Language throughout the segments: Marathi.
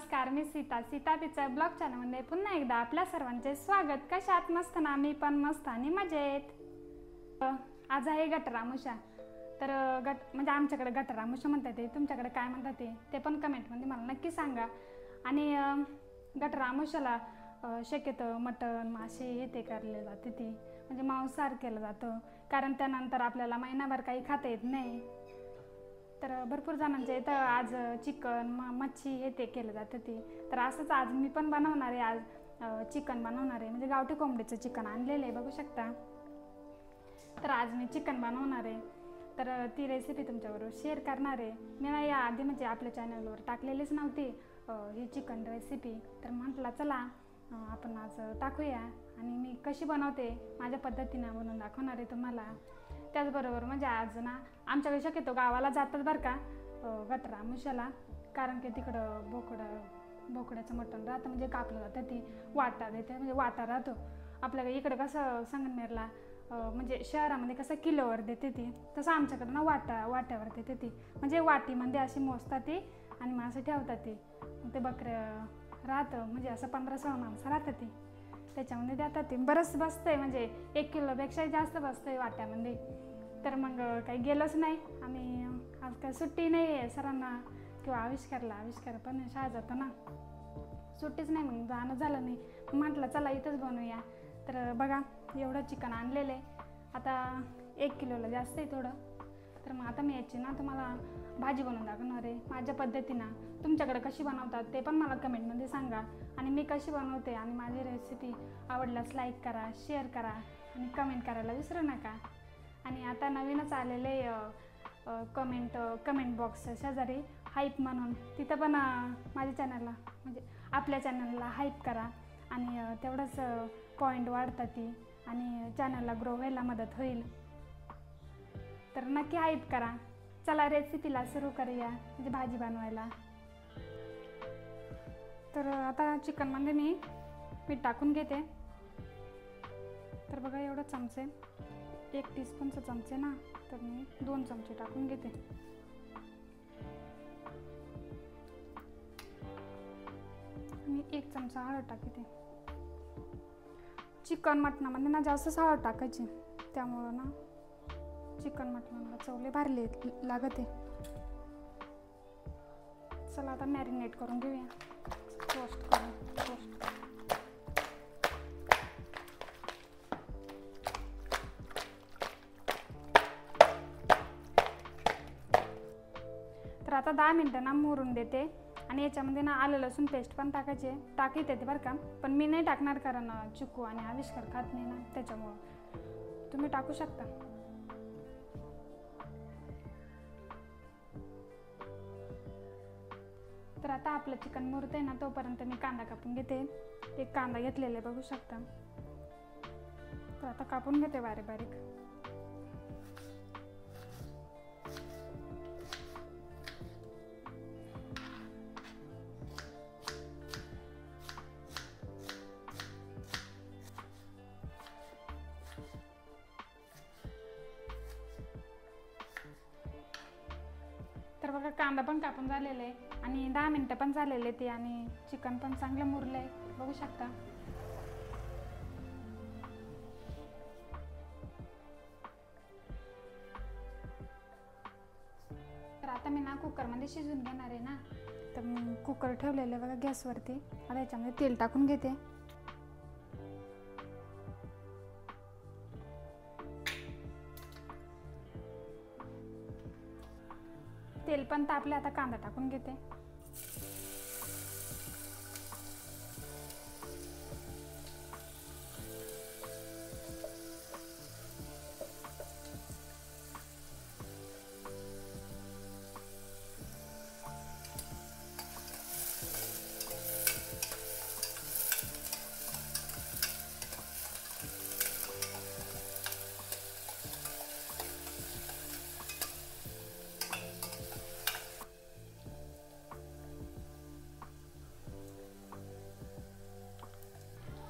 नमस्कार, मी सीता पिक्चर ब्लॉग चॅनलमध्ये पुन्हा एकदा आपल्या सर्वांचे स्वागत। कशात मस्त ना, मी पण मस्त आणि मजेत। आज आहे गटरामुषा। तर म्हणजे आमच्याकडे गटरामुषा म्हणतात, ते तुमच्याकडे काय म्हणतात ते पण कमेंटमध्ये मला नक्की सांगा। आणि गटरामुषाला शक्यतो मटण मासे हे ते केले जाते, ती म्हणजे मांसाहार केलं जातं, कारण त्यानंतर आपल्याला महिनाभर काही खाता येत नाही। तर भरपूर जणांच्या इथं आज चिकन मच्छी हे ते केलं जातं ती। तर असंच आज मी पण बनवणार आहे। आज चिकन बनवणार आहे, म्हणजे गावठी कोंबडीचं चिकन आणलेलं आहे, बघू शकता। तर आज मी चिकन बनवणार आहे, तर ती रेसिपी तुमच्याबरोबर शेअर करणार आहे। मी ना या आधी म्हणजे आपल्या चॅनलवर टाकलेलीच नव्हती ही चिकन रेसिपी, तर म्हटलं चला आपण आज टाकूया आणि मी कशी बनवते माझ्या पद्धतीने बनवून दाखवणार आहे तुम्हाला। त्याचबरोबर म्हणजे आज ना आमच्याकडे शक्यतो गावाला जातात बरं का गटरामुषाला, कारण की तिकडं बोकड्याचं मटण राहतं, म्हणजे कापलं जातं, ती वाटा देते, म्हणजे वाटा राहतो। आपल्याकडे इकडं कसं संगमनेरला म्हणजे शहरामध्ये कसं किलोवर देते ती, तसं आमच्याकडं ना वाट्यावर देते ती, म्हणजे वाटीमध्ये अशी मोजतात ती आणि माणसं ठेवतात ती। मग ते बकरं राहतं, म्हणजे असं 15-16 माणसं राहतात ती, त्याच्यामध्ये देतात ती। बरंच बसतंय, म्हणजे 1 किलोपेक्षा जास्त बसतंय वाट्यामध्ये। तर मग काही गेलोच नाही आम्ही, आज काय सुट्टी नाही आहे सरांना किंवा आविष्कार पण शाळा जातो ना, सुट्टीच नाही, मग जाणं झालं नाही। म्हटलं चला इथंच बनवूया। तर बघा एवढं चिकन आणलेलं आहे, आता 1 किलोला जास्त आहे थोडं। तर मग आता मी याची ना तुम्हाला भाजी बनवून दाखवणार आहे माझ्या पद्धतीनं। तुमच्याकडे कशी बनवतात ते पण मला कमेंटमध्ये सांगा, आणि मी कशी बनवते आणि माझी रेसिपी आवडल्यास लाईक करा, शेअर करा आणि कमेंट करायला विसरू नका। आणि आता नवीनच आलेले कमेंट बॉक्स शेजारी हाईप म्हणून, तिथं पण माझ्या चॅनलला म्हणजे आपल्या चॅनलला हाईप करा, आणि तेवढंच पॉईंट वाढतात ती आणि चॅनलला ग्रो व्हायला मदत होईल। तर नक्की हाईप करा। चला रेसिपीला सुरू करूया, म्हणजे भाजी बनवायला। तर आता चिकनमध्ये मी मीठ टाकून घेते। तर बघा एवढं चमचे, 1 टीस्पूनचं चमचे ना, तर मी 2 चमचे टाकून घेते। मी 1 चमचा हळद टाकते। चिकन मटणामध्ये ना जास्त हळद टाकायची, त्यामुळं ना चिकन मटणाला चवले भारी लागते। चला आता मॅरिनेट करून घेऊया, रोस्ट करून। तर आता 10 मिनटं ना मुरून देते, आणि याच्यामध्ये ना आलं लसूण पेस्ट पण टाकीत येते बरं का, पण मी नाही टाकणार, कारण चिकू आणि आविष्कार खात नाही ना, त्याच्यामुळं तुम्ही टाकू शकता। तर आता आपलं चिकन मुरतंय ना, तोपर्यंत मी कांदा कापून घेते। 1 कांदा घेतलेला आहे, बघू शकता। तर आता कापून घेते बारीक बारीक। तर बघा कांदा पण कापून झालेला आहे, आणि 10 मिनटं पण झालेले ते, आणि चिकन पण चांगलं मुरलं आहे, बघू शकता। तर आता मी ना कुकरमध्ये शिजून घेणार आहे ना, तर मी कुकर ठेवलेलं आहे बघा गॅसवरती। आता याच्यामध्ये तेल टाकून घेते। तेल पण तापले, आता कांदा टाकून घेते।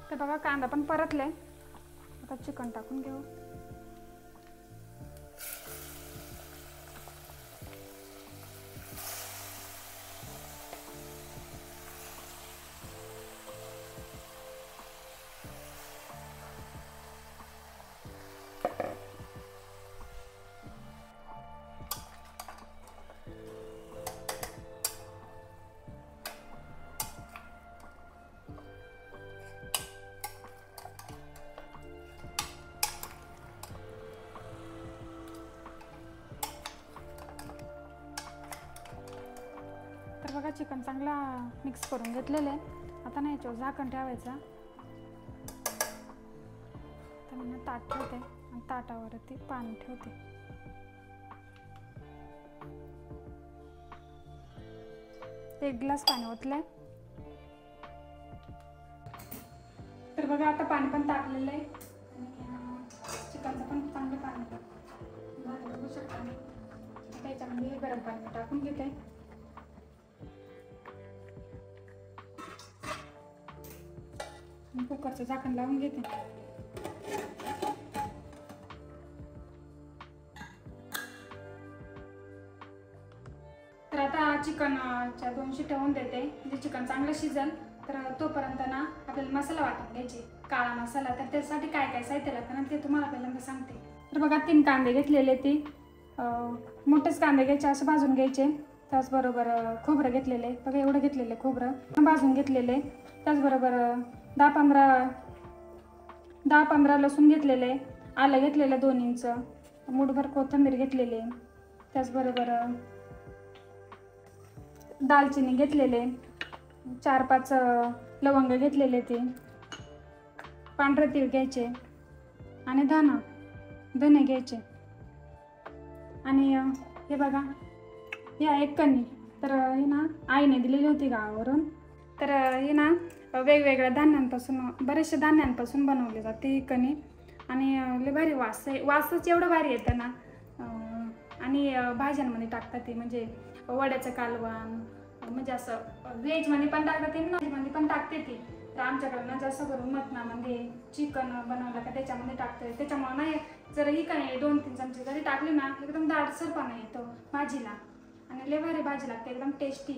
तर बघा कांदा पण परतले, आता चिकन टाकून घेऊ। चिकन चांगला मिक्स करून घेतलेलं आहे. आता नाही याच्यावर झाकण ठेवायचं. तर मी ताट ठेवते आणि ताटावरती पाणी ठेवते. एक ग्लास पाणी ओतलंय. तर बघा आता पाणी पण तापलेलं आहे आणि चिकनचं पण चांगलं पाणी बघू शकता. आता याच्यामध्ये गरम पाणी टाकून घेते. कुकरचं झाकण लावून घेते. तर आता चिकनच्या 2 शिट्ट्या होऊन देते. म्हणजे चिकन चांगलं शिजेल. तर तोपर्यंत ना आपल्याला मसाला वाटून घ्यायचे, काळा मसाला. तर त्यासाठी काय काय साहित्य लागतं ना ते तुम्हाला पहिल्यांदा सांगते. तर बघा 3 कांदे घेतलेले, ते मोठेच कांदे घ्यायचे, असं भाजून घ्यायचे. त्याचबरोबर खोबरं घेतलेले, बघा एवढं घेतलेलं खोबरं भाजून घेतलेले. त्याचबरोबर 10-15 लसूण घेतलेले, आलं घेतलेलं 2 इंच, मूठभर कोथिंबीर घेतलेले. त्याचबरोबर दालचिनी घेतलेले, 4-5 लवंग घेतलेले, ते पांढरे तीळ घ्यायचे आणि धने घ्यायचे. आणि हे बघा ही आहे कणी. तर हे ना आईने दिलेली होती गावावरून. तर हे ना वेगवेगळ्या धान्यांपासून, बरेचशा धान्यांपासून बनवली जाते ही कणी. आणि लय भारी वासच एवढं भारी येतं ना. आणि भाज्यांमध्ये टाकतात ते, म्हणजे वड्याचं कालवण, म्हणजे असं व्हेजमध्ये पण टाकतात ते, नॉनव्हेजमध्ये पण टाकते ती. तर आमच्याकडं ना जास्त करून मटणामध्ये चिकन बनवलं का त्याच्यामध्ये टाकते. त्याच्यामुळे नाही जर ही काही 2-3 चमचे जरी टाकली ना एकदम दाटसरपणा येतो भाजीला आणि लय भारी भाजी लागते, एकदम टेस्टी.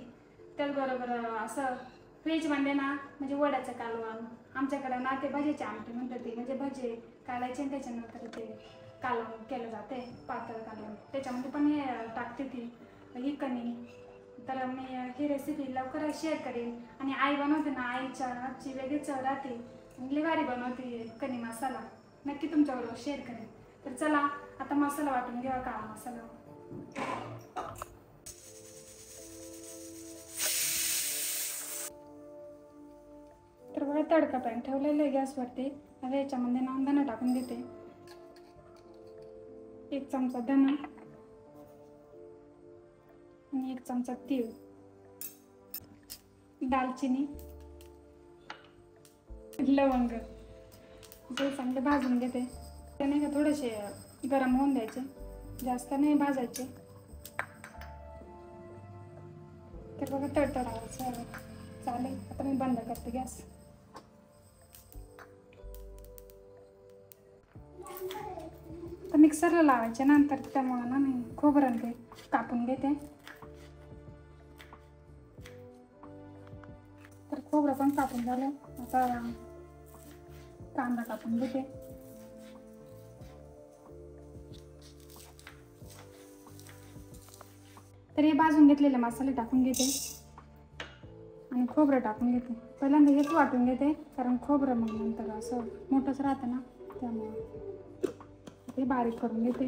त्याचबरोबर असं व्हेजमध्ये ना म्हणजे वड्याचं कालवण, आमच्याकडं ना ते भज्याची आमटी म्हणतात ती, म्हणजे भजे काढायचे आणि त्याच्यानंतर ते कालवण केलं जाते, पातळ कालवण. त्याच्यामध्ये पण हे टाकते ती ही कणी. तर मी ही रेसिपी लवकर शेअर करेन. आणि आई बनवते ना, आईच्या हातची वेगळी चव राहते, लय भारी बनवते कणी मसाला. नक्की तुमच्याबरोबर शेअर करेन. तर चला आता मसाला वाटून घ्यावा, काळा मसाला. तर बघा तडका पॅन ठेवलेलं आहे गॅसवरती. आता याच्यामध्ये ना धना टाकून घेते. 1 चमचा धना आणि 1 चमचा तीळ, दालचिनी, लवंग जे चांगले भाजून घेते. ते नाही का थोडेसे गरम होऊन द्यायचे, जास्त नाही भाजायचे. तर बघा तडतडायचं चालेल. आता मी बंद करते गॅस. तर मिक्सरला लावायचे नंतर, त्यामुळे ना मी खोबरं ते कापून घेते. तर खोबरं पण कापून झालं. आता कांदा कापून घेते. तर हे भाजून घेतलेले मसाले टाकून घेते आणि खोबरं टाकून घेते. पहिल्यांदा हेच वाटून घेते, कारण खोबरं मग नंतर असं मोठंच राहतं ना, त्यामुळे ते बारीक करून घेते.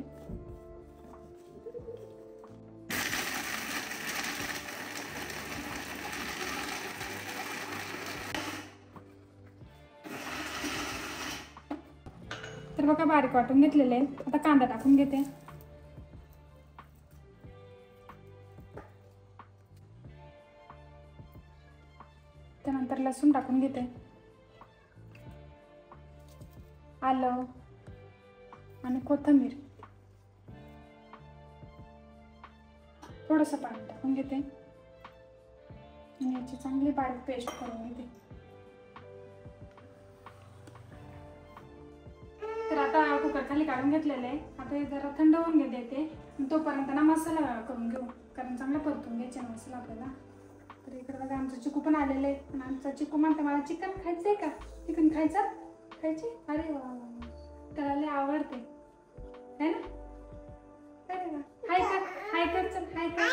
तर बघा बारीक वाटून घेतलेले आहे. आता कांदा टाकून घेते. त्यानंतर लसूण टाकून घेते, आलं आणि कोथिंबीर, थोडंसं पाणी टाकून घेते आणि याची चांगली बारीक पेस्ट करून घेते. तर आता कुकर खाली काढून घेतलेलं आहे. आता हे जरा थंड होऊन देते. तोपर्यंत ना मसाला करून घेऊ, कारण चांगला परतून घ्यायचा मसाला आपल्याला. तर इकडे बघा आमचं चिकू पण आलेलं आहे. आणि आमचा चिकू म्हणते मला चिकन खायचंय का, चिकन खायचे. अरे वा, त्याला लय आवडते है ना. अरे वा, हाय कर चल, हाय कर.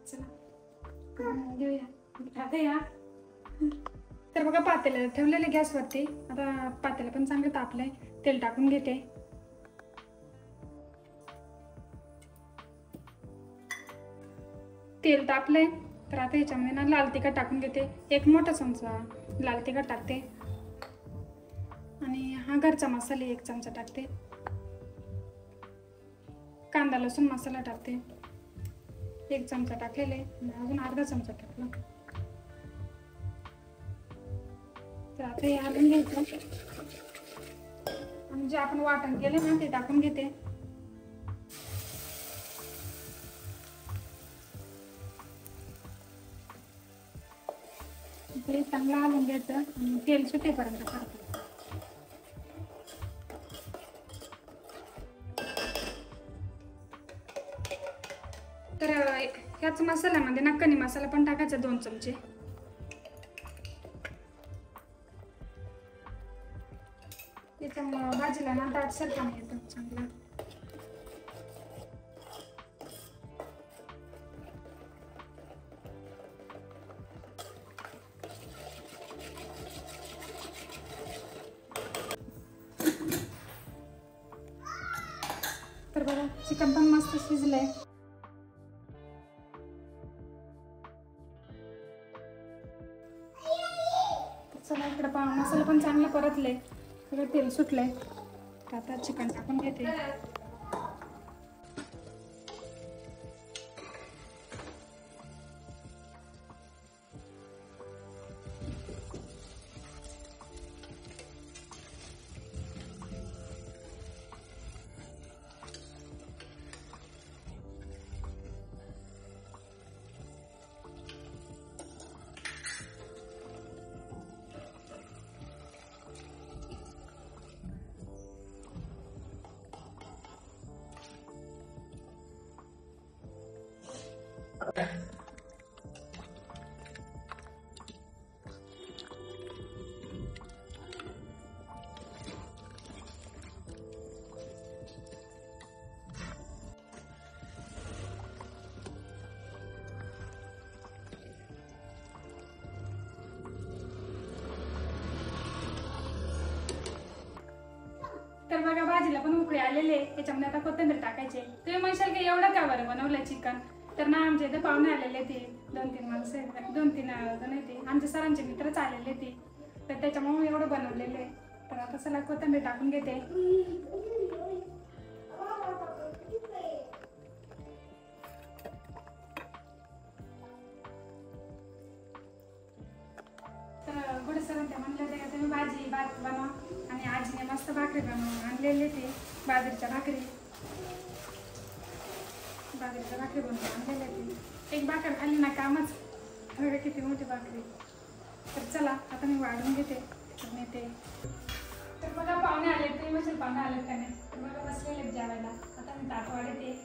चला घेऊया आता या. तर बघा पातेलं ठेवलेलं गॅसवरती. आता पातेलं पण चांगलं तापलंय. तेल टाकून घेते. तेल तापलंय तर आता याच्यामध्ये ना लाल तिखट टाकून घेते. 1 मोठा चमचा लाल तिखट टाकते आणि हा घरचा मसाला 1 चमचा टाकते. कांदा लसूण मसाला टाकते 1 चमचा टाकलेले, अजून अर्धा चमचा टाकला. तर आता हे हलवून घ्यायचं आणि जे आपण वाटण केले ना ते टाकून घेते. ते चांगलं हलवून घ्यायचं आणि तेल सुटेपर्यंत करतो. तर ह्याच मसाल्यामध्ये ना कणी मसाला पण टाकायचा 2 चमचे. त्याच्यामुळं भाजीला ना दाटसरपणा येतो चांगला. तर बघा चिकन पण मस्त शिजलंय. चला इकडे मसाला पण चांगला परतले, सगळं तेल सुटलंय. आता चिकन टाकून घेते. तर बघा भाजीला पण उकळी आलेले. याच्यामध्ये आता कोथिंबीर टाकायचे. तुम्ही म्हणशाल की एवढं का बरं बनवलं चिकन? तर ना आमच्या इथे पाहुणे आलेले ते 2-3 माणसं, 2-3 जण येते. आमच्या सरांचे मित्रच आलेले ते, तर त्याच्यामुळे एवढं बनवलेलं आहे. तर आता चला कोथिंबीर टाकून घेते. तर गुड सर ते म्हणले होते का तुम्ही भाजी भात बनवा, आणि आजीने मस्त भाकरी बनवून आणलेले ते बाजरीच्या भाकरी बनवून आणलेले ते. एक भाकर खाल्ली ना कामच. बघा किती मोठी भाकरी. तर चला आता मी वाढून घेते नेते. तर बघा पाहुणे आले, ते म्हणजे पाहुणे आले का नाही. तर बघा बसलेले जेवायला. आता मी ताट वाढते.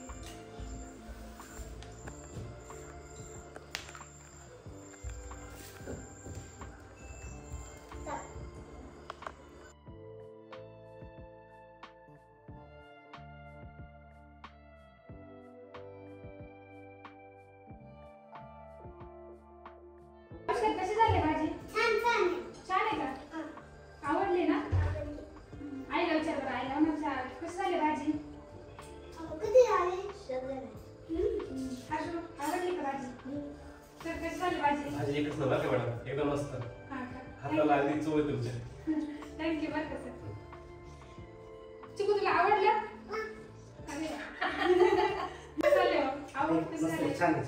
कशी झाली भाजी? छान आहे का? आवडली ना? आईला विचार बरं, आईला विचार कशी झाली भाजी? आवडली का भाजी? तर कशी झाली भाजी? भाजी एकच नंबर आहे मॅडम, एकदम मस्त. हाताला अगदी चव आहे तुमच्या. थँक्यू बरं का सर. चिकू तुला आवडलं? अरे आवडते. छान आहे.